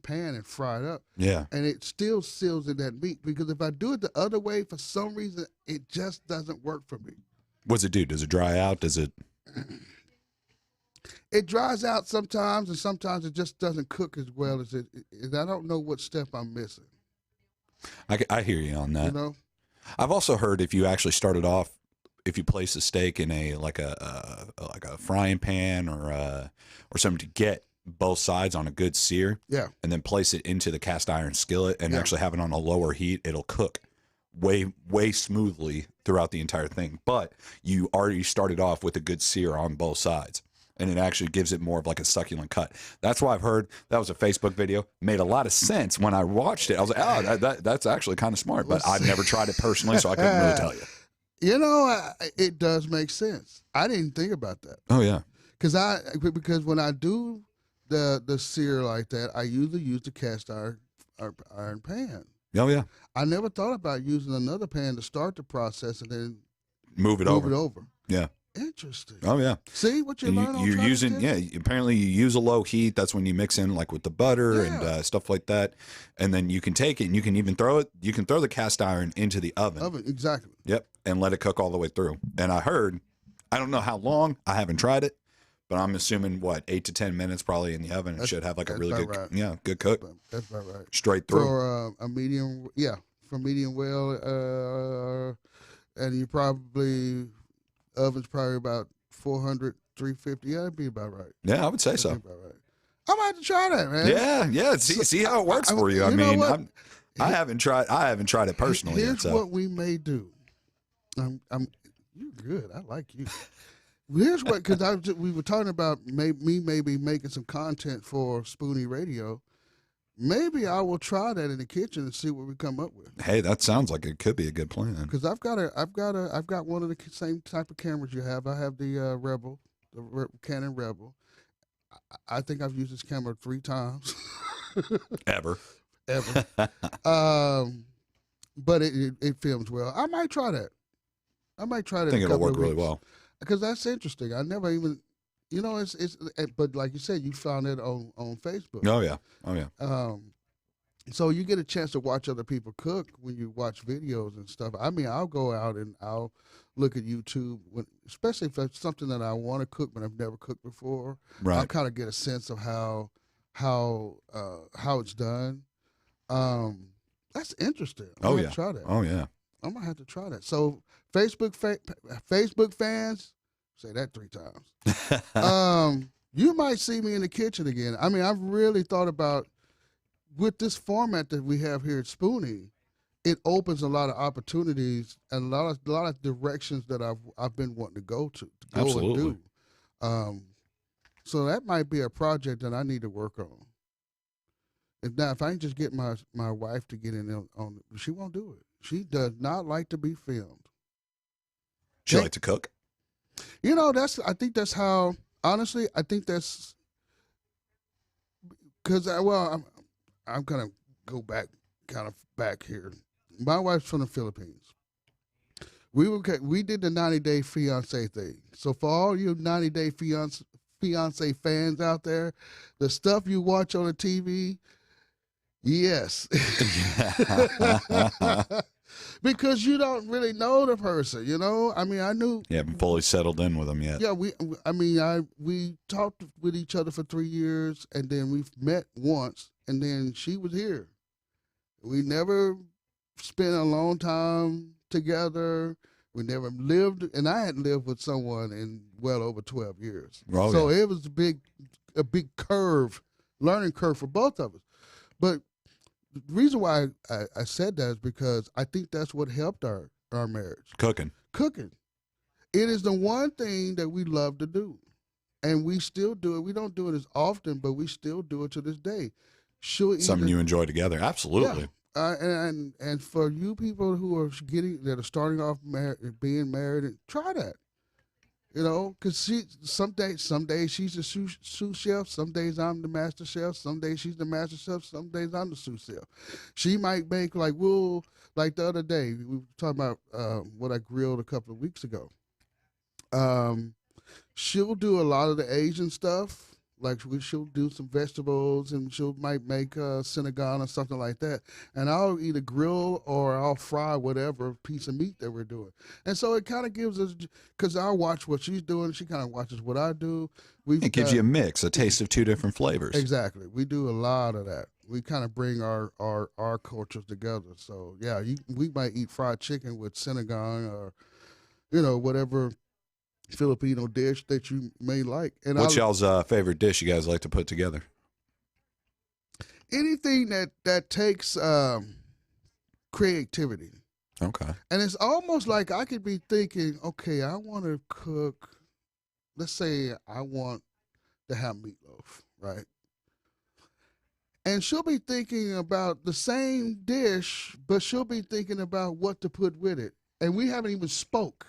A: pan and fry it up.
B: Yeah.
A: And it still seals in that meat, because if I do it the other way, for some reason, it just doesn't work for me.
B: What's it do? Does it dry out? Does it?
A: It dries out sometimes, and sometimes it just doesn't cook as well as it. I don't know what step I'm missing.
B: I hear you on that.
A: You know?
B: I've also heard if you actually started off, if you place a steak in a frying pan or something to get both sides on a good sear,
A: Yeah.
B: and then place it into the cast iron skillet and actually have it on a lower heat, it'll cook way smoothly throughout the entire thing. But you already started off with a good sear on both sides, and it actually gives it more of like a succulent cut. That's why I've heard. That was a Facebook video. Made a lot of sense when I watched it. I was like, oh, that's actually kind of smart, but I've never tried it personally, so I couldn't really tell you.
A: You know, it does make sense. I didn't think about that.
B: Oh yeah,
A: because when I do the sear like that, I usually use the cast iron pan.
B: oh yeah.
A: I never thought about using another pan to start the process and then
B: Move it over. Yeah.
A: Interesting.
B: Oh yeah.
A: See what you
B: And
A: learn on
B: you're
A: Try to
B: using
A: Dish?
B: apparently you use a low heat. That's when you mix in like with the butter and stuff like that, and then you can take it and you can even throw it. You can throw the cast iron into the oven.
A: Exactly.
B: Yep, and let it cook all the way through. And I don't know how long. I haven't tried it, but I'm assuming 8 to 10 minutes probably in the oven. It should have like a really good,
A: right.
B: good cook.
A: That's about right.
B: Straight through.
A: For a medium, for medium well, and you probably oven's probably about 400, 350. Yeah, that'd be about right.
B: Yeah, I would say so.
A: That'd be about right. I might have to try that, man.
B: Yeah. See how it works for you. I mean, I haven't tried it personally.
A: Here's
B: yet, so.
A: what we may do. You're good. I like you. Here's what, because we were talking about maybe making some content for Spoony Radio. Maybe I will try that in the kitchen and see what we come up with.
B: Hey, that sounds like it could be a good plan.
A: Because I've got one of the same type of cameras you have. I have the Rebel, Canon Rebel. I think I've used this camera 3 times.
B: Ever.
A: ever. But it films well. I might try that. I
B: think it'll work really well.
A: Because that's interesting. I never even, but like you said, you found it on Facebook.
B: Oh yeah.
A: So you get a chance to watch other people cook when you watch videos and stuff. I mean, I'll go out and I'll look at YouTube, especially if it's something that I want to cook but I've never cooked before.
B: Right.
A: I'll kind of get a sense of how it's done. That's interesting. I'm gonna try that.
B: Oh yeah.
A: I'm gonna have to try that. So Facebook fans, say that 3 times. You might see me in the kitchen again. I mean, I've really thought about with this format that we have here at Spoony. It opens a lot of opportunities and a lot of directions that I've been wanting to go
B: Absolutely.
A: and do. So that might be a project that I need to work on. If I can just get my wife to get in on it, she won't do it. She does not like to be filmed.
B: She like to cook?
A: I think that's how, honestly, I think that's, because, I'm going to go back here. My wife's from the Philippines. We did the 90-day fiance thing. So for all you 90-day fiance fans out there, the stuff you watch on the TV, yes. Because you don't really know the person, I mean, I knew.
B: You haven't fully settled in with them yet.
A: Yeah, we talked with each other for 3 years, and then we met once, and then she was here. We never spent a long time together. We never lived, and I hadn't lived with someone in well over 12 years.
B: Oh,
A: so
B: yeah.
A: it was a big learning curve for both of us. But the reason why I said that is because I think that's what helped our marriage.
B: Cooking.
A: It is the one thing that we love to do. And we still do it. We don't do it as often, but we still do it to this day.
B: Something you enjoy together. Absolutely.
A: Yeah. And for you people who are starting off being married, try that. Because some days she's the sous chef, some days I'm the master chef, some days she's the master chef, some days I'm the sous chef. She might make like the other day, we were talking about what I grilled a couple of weeks ago. She'll do a lot of the Asian stuff. Like she'll do some vegetables and might make sinigang or something like that. And I'll either grill or I'll fry whatever piece of meat that we're doing. And so it kind of gives us, because I'll watch what she's doing. She kind of watches what I do.
B: It gives you a mix, a taste of 2 different flavors.
A: Exactly. We do a lot of that. We kind of bring our cultures together. So, yeah, we might eat fried chicken with sinigang or, whatever Filipino dish that you may like. And
B: what's y'all's favorite dish you guys like to put together?
A: Anything that takes creativity.
B: Okay.
A: And it's almost like I could be thinking, okay, I want to cook, let's say I want to have meatloaf, right? And she'll be thinking about the same dish, but she'll be thinking about what to put with it. And we haven't even spoke.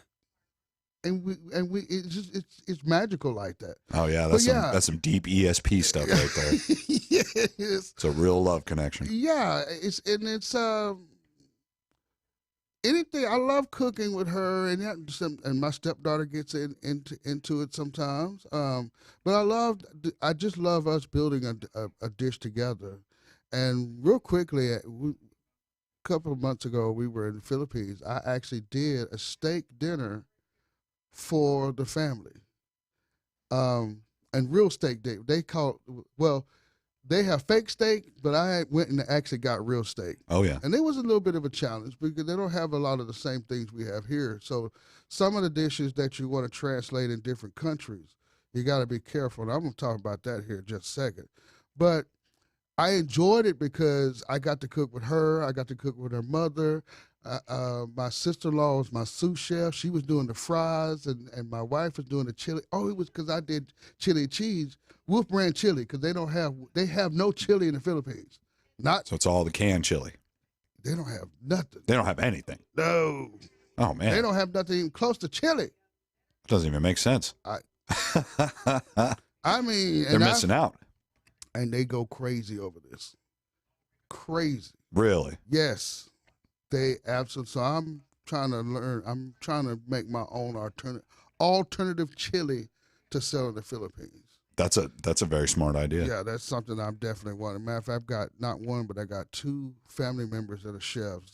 A: It's magical like that.
B: Oh yeah, that's some deep ESP stuff right there.
A: Yes.
B: It's a real love connection.
A: Yeah, it's anything. I love cooking with her, and my stepdaughter gets into it sometimes. But I just love us building a dish together. And real quickly, a couple of months ago, we were in the Philippines. I actually did a steak dinner for the family, and real steak they have fake steak, but I went and actually got real steak.
B: Oh yeah.
A: And it was a little bit of a challenge because they don't have a lot of the same things we have here. So some of the dishes that you want to translate in different countries, you got to be careful. And I'm going to talk about that here in just a second. But I enjoyed it because I got to cook with her. I got to cook with her mother. My sister-in-law was my sous chef. She was doing the fries, and my wife was doing the chili. Oh, it was because I did chili and cheese, Wolf Brand chili, because they have no chili in the Philippines.
B: So it's all the canned chili.
A: They don't have nothing.
B: They don't have anything.
A: No.
B: Oh man.
A: They don't have nothing even close to chili.
B: Doesn't even make sense.
A: I mean,
B: they're missing out.
A: And they go crazy over this. crazy.
B: Really?
A: Yes, they absolutely. So I'm trying to learn. I'm trying to make my own alternative chili to sell in the Philippines.
B: That's a very smart idea.
A: Yeah, that's something I'm definitely wanting. Matter of fact, I've got not one, but I got 2 family members that are chefs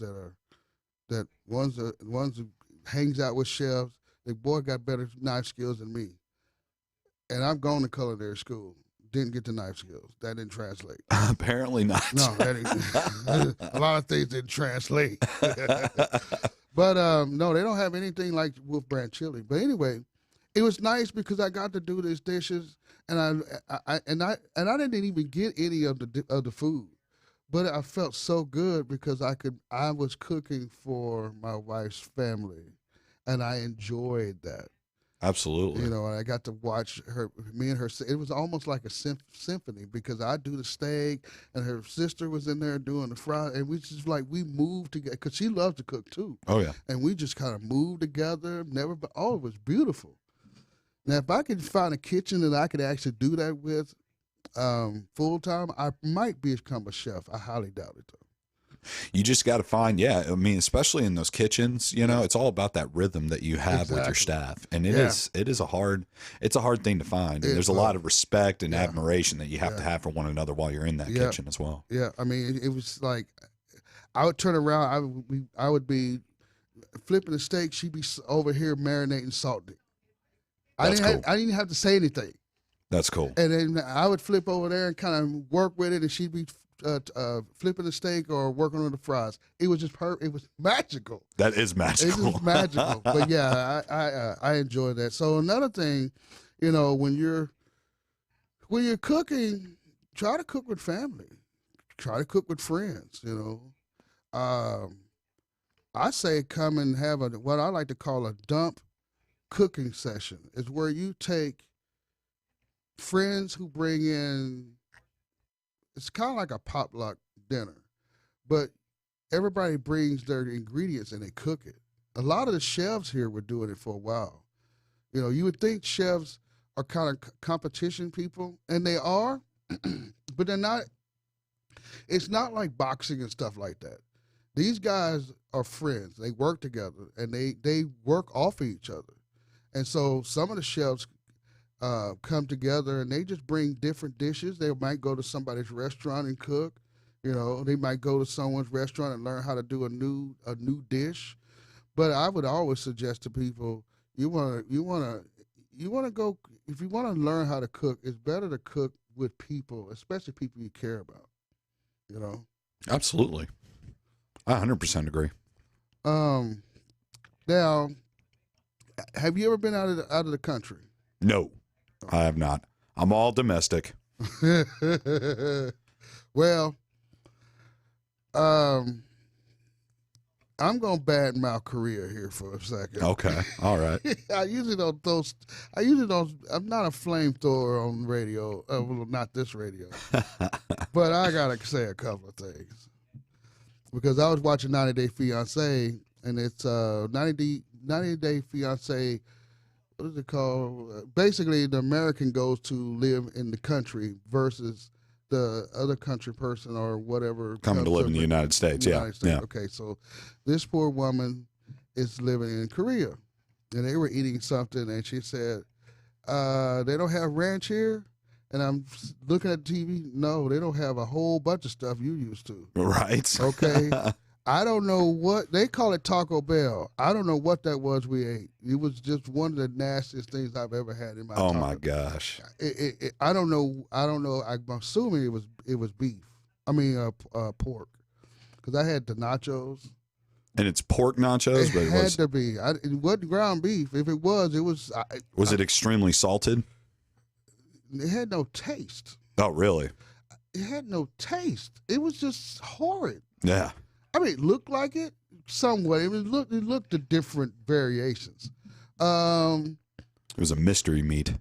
A: that one's who hangs out with chefs. The boy got better knife skills than me, and I've gone to culinary school. Didn't get the knife skills. That didn't translate.
B: Apparently not.
A: No, that didn't, a lot of things didn't translate. But no, they don't have anything like Wolf Brand chili. But anyway, it was nice because I got to do these dishes, and I didn't even get any of the food, but I felt so good because I was cooking for my wife's family, and I enjoyed that.
B: Absolutely.
A: You know, and I got to watch me and her. It was almost like a symphony because I do the steak, and her sister was in there doing the fry, and we moved together because she loves to cook too.
B: Oh yeah.
A: And we just kind of moved together. It was beautiful. Now, if I could find a kitchen that I could actually do that with full time, I might become a chef. I highly doubt it though.
B: You just got to find, I mean, especially in those kitchens, it's all about that rhythm that you have with your staff, and it is a hard thing to find, and there's a lot of respect and admiration that you have to have for one another while you're in that kitchen as well.
A: Yeah, I mean, it was like I would turn around, I would be flipping the steak, she'd be over here marinating salted. I didn't have to say anything.
B: That's cool.
A: And then I would flip over there and kind of work with it, and she'd be flipping the steak or working on the fries. It was just it was magical.
B: That is magical.
A: It was magical. But yeah, I enjoy that. So another thing, when you're cooking, try to cook with family. Try to cook with friends. I say come and have what I like to call a dump cooking session. It's where you take friends who bring in. It's kind of like a potluck dinner, but everybody brings their ingredients and they cook it. A lot of the chefs here were doing it for a while. You would think chefs are kind of competition people, and they are, but they're not. It's not like boxing and stuff like that. These guys are friends. They work together, and they work off of each other. And so some of the chefs come together and they just bring different dishes. They might go to somebody's restaurant and cook. They might go to someone's restaurant and learn how to do a new dish. But I would always suggest to people, you want to go, if you want to learn how to cook, it's better to cook with people, especially people you care about.
B: Absolutely. I 100% agree.
A: Now, have you ever been out of the country?
B: No. I have not. I'm all domestic.
A: Well, I'm going to badmouth Korea here for a second.
B: Okay. All right.
A: I usually don't, I'm not a flamethrower on radio. Well, not this radio. But I got to say a couple of things. Because I was watching 90 Day Fiancé, and it's 90 Day Fiancé. What is it called? Basically, the American goes to live in the country versus the other country person or whatever.
B: Coming to live in the United States, yeah.
A: Okay, so this poor woman is living in Korea, and they were eating something, and she said, they don't have ranch here? And I'm looking at TV. No, they don't have a whole bunch of stuff you used to.
B: Right.
A: Okay. I don't know what they call it, Taco Bell. I don't know what that was we ate. It was just one of the nastiest things I've ever had in my.
B: Oh my gosh!
A: I don't know. I'm assuming it was beef. I mean, pork, because I had the nachos.
B: And it's pork nachos, but it
A: had to be. It wasn't ground beef. If it was, it was.
B: Was it extremely salted?
A: It had no taste.
B: Oh, really?
A: It had no taste. It was just horrid.
B: Yeah.
A: I mean, it looked like it somewhat. It looked at different variations.
B: It was a mystery meat.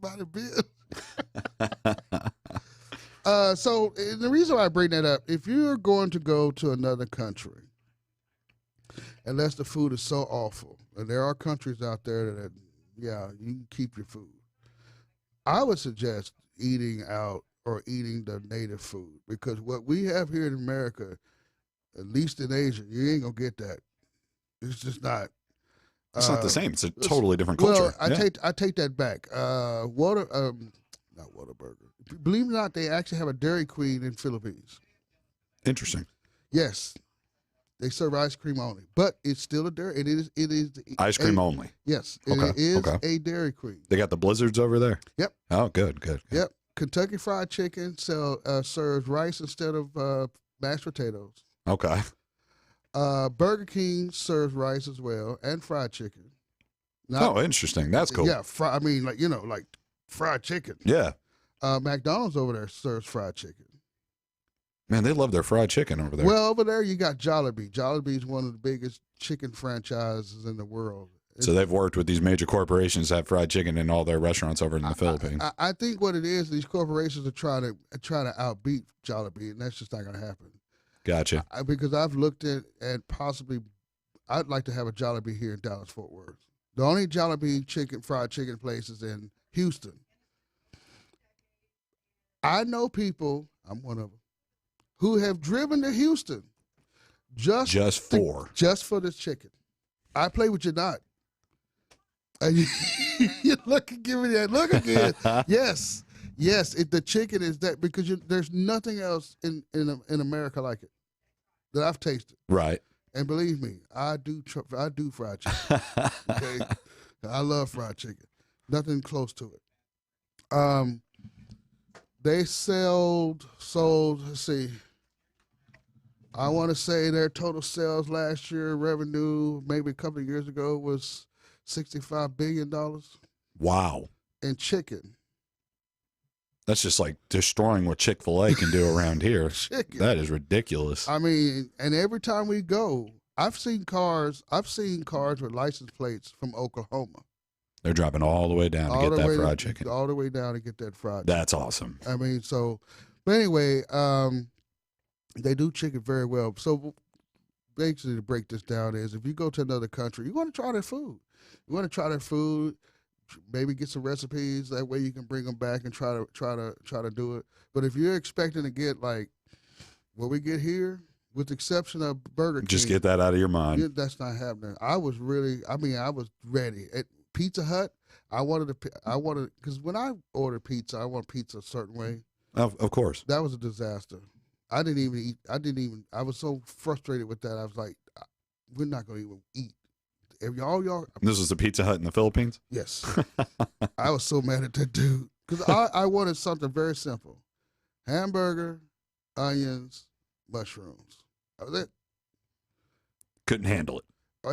A: Might have been. So the reason why I bring that up, if you're going to go to another country, unless the food is so awful, and there are countries out there that, you can keep your food. I would suggest eating out or eating the native food, because what we have here in America, at least in Asia, you ain't gonna get that. It's just not.
B: It's not the same. It's a totally different culture.
A: Well, I take that back. Not Whataburger. Believe it or not, they actually have a Dairy Queen in Philippines.
B: Interesting.
A: Yes, they serve ice cream only, but it's still a dairy. It is
B: Ice cream only.
A: Yes,
B: Okay,
A: it is
B: okay.
A: a Dairy Queen.
B: They got the blizzards over there.
A: Yep.
B: Oh, good.
A: Yep. Kentucky Fried Chicken serves rice instead of mashed potatoes.
B: Okay.
A: Burger King serves rice as well and fried chicken.
B: Interesting. That's cool.
A: Yeah, like fried chicken.
B: Yeah.
A: McDonald's over there serves fried chicken.
B: Man, they love their fried chicken over there.
A: Well, over there you got Jollibee. Jollibee is one of the biggest chicken franchises in the world.
B: So they've worked with these major corporations that have fried chicken in all their restaurants over in the Philippines.
A: I think what it is, these corporations are trying to outbeat Jollibee, and that's just not going to happen.
B: Gotcha.
A: Because I've looked at possibly, I'd like to have a Jollibee here in Dallas-Fort Worth. The only Jollibee fried chicken place is in Houston. I know people, I'm one of them, who have driven to Houston just for this chicken. I play with you not. And you look and give me that look again. Yes. The chicken is that, because there's nothing else in America like it that I've tasted.
B: Right.
A: And believe me, I do fried chicken. Okay, I love fried chicken. Nothing close to it. They sold. Let's see. I want to say their total sales last year, revenue, maybe a couple of years ago, was $65 billion.
B: Wow.
A: In chicken.
B: That's just like destroying what Chick-fil-A can do around here.
A: Chicken.
B: That is ridiculous.
A: I mean, and every time we go, I've seen cars with license plates from Oklahoma.
B: They're driving all the way down to get that fried chicken.
A: All the way down to get that fried chicken.
B: That's awesome.
A: I mean, but anyway, they do chicken very well. So basically, to break this down is, if you go to another country, you want to try their food. Maybe get some recipes. That way you can bring them back and try to do it. But if you're expecting to get like what we get here, with the exception of Burger King,
B: just get that out of your mind.
A: That's not happening. I was ready. At Pizza Hut, I wanted, because when I order pizza, I want pizza a certain way.
B: Of course.
A: That was a disaster. I didn't even eat. I was so frustrated with that. I was like, we're not going to even eat. If y'all.
B: This was a Pizza Hut in the Philippines?
A: Yes. I was so mad at that dude, because I wanted something very simple: hamburger, onions, mushrooms. That was it.
B: Couldn't handle it.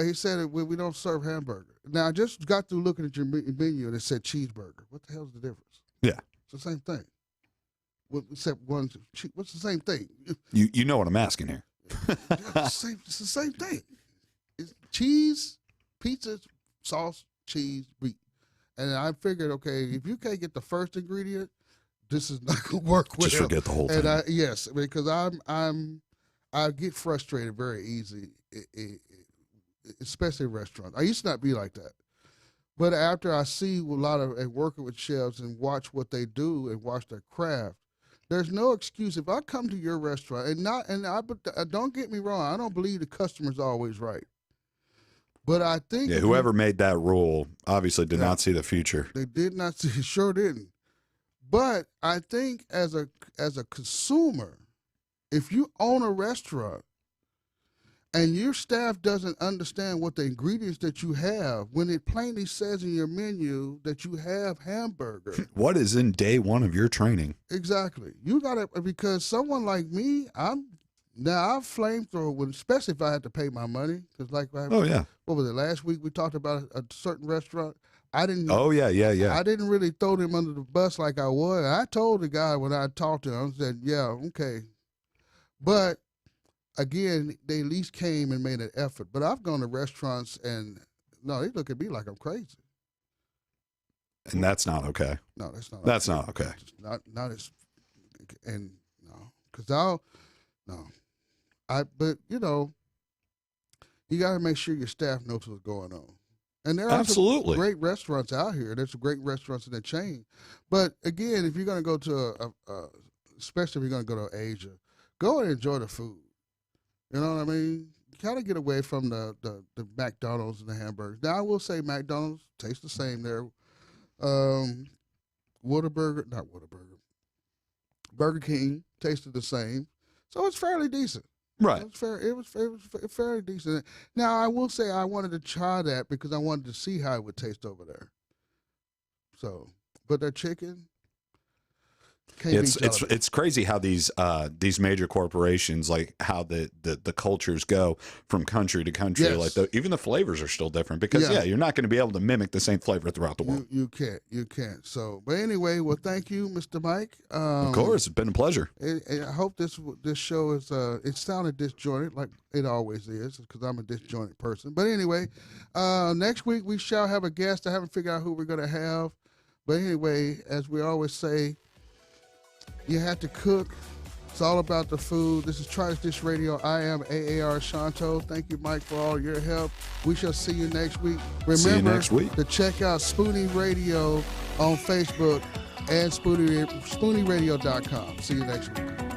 A: He said we don't serve hamburger. Now, I just got through looking at your menu and it said cheeseburger. What the hell's the difference?
B: Yeah.
A: It's the same thing. Except what's the same thing?
B: You know what I'm asking here.
A: It's the same thing. It's cheese, pizza, sauce, cheese, meat. And I figured, okay, if you can't get the first ingredient, this is not going to work well.
B: Just forget the whole thing.
A: And yes, because I get frustrated very easy, especially in restaurants. I used to not be like that. But after I see a lot of working with chefs and watch what they do and watch their craft, there's no excuse. If I come to your restaurant but don't get me wrong, I don't believe the customer's always right. But I think
B: whoever made that rule obviously did not see the future.
A: They did not see, sure didn't. But I think as a consumer, if you own a restaurant and your staff doesn't understand what the ingredients that you have, when it plainly says in your menu that you have hamburger.
B: What is in day one of your training?
A: Exactly. You got to, because someone like me, I've flamethrower, especially if I had to pay my money. Because what was it, last week we talked about a certain restaurant. I didn't.
B: Oh, yeah.
A: I didn't really throw them under the bus like I would. I told the guy when I talked to him, I said, yeah, okay. But again, they at least came and made an effort. But I've gone to restaurants and, no, they look at me like I'm crazy.
B: And that's not okay.
A: No, that's not.
B: That's not okay.
A: Not as, and no, because but you got to make sure your staff knows what's going on. And there are
B: Absolutely.
A: some great restaurants out here. There's some great restaurants in the chain. But again, if you're going to go to especially if you're going to go to Asia, go and enjoy the food. You know what I mean? Kind of get away from the McDonald's and the hamburgers. Now, I will say McDonald's tastes the not Whataburger. Burger King tasted the same. So it's fairly decent.
B: Right.
A: It was fairly decent. Now, I will say I wanted to try that because I wanted to see how it would taste over there. So, but their chicken,
B: it's crazy how these major corporations, like how the cultures go from country to country.
A: Yes.
B: Like even the flavors are still different because you're not going to be able to mimic the same flavor throughout the world.
A: You can't. So, but anyway, well, thank you, Mr. Mike.
B: Of course, it's been a pleasure.
A: I hope this show is it sounded disjointed like it always is because I'm a disjointed person. But anyway, next week we shall have a guest. I haven't figured out who we're going to have, but anyway, as we always say, you have to cook. It's all about the food. This is Try This Dish Radio. I am AAR Shanto. Thank you, Mike, for all your help. We shall see you next week.
B: See you
A: Remember
B: next week.
A: to check out Spoony Radio on Facebook and SpoonyRadio.com. See you next week.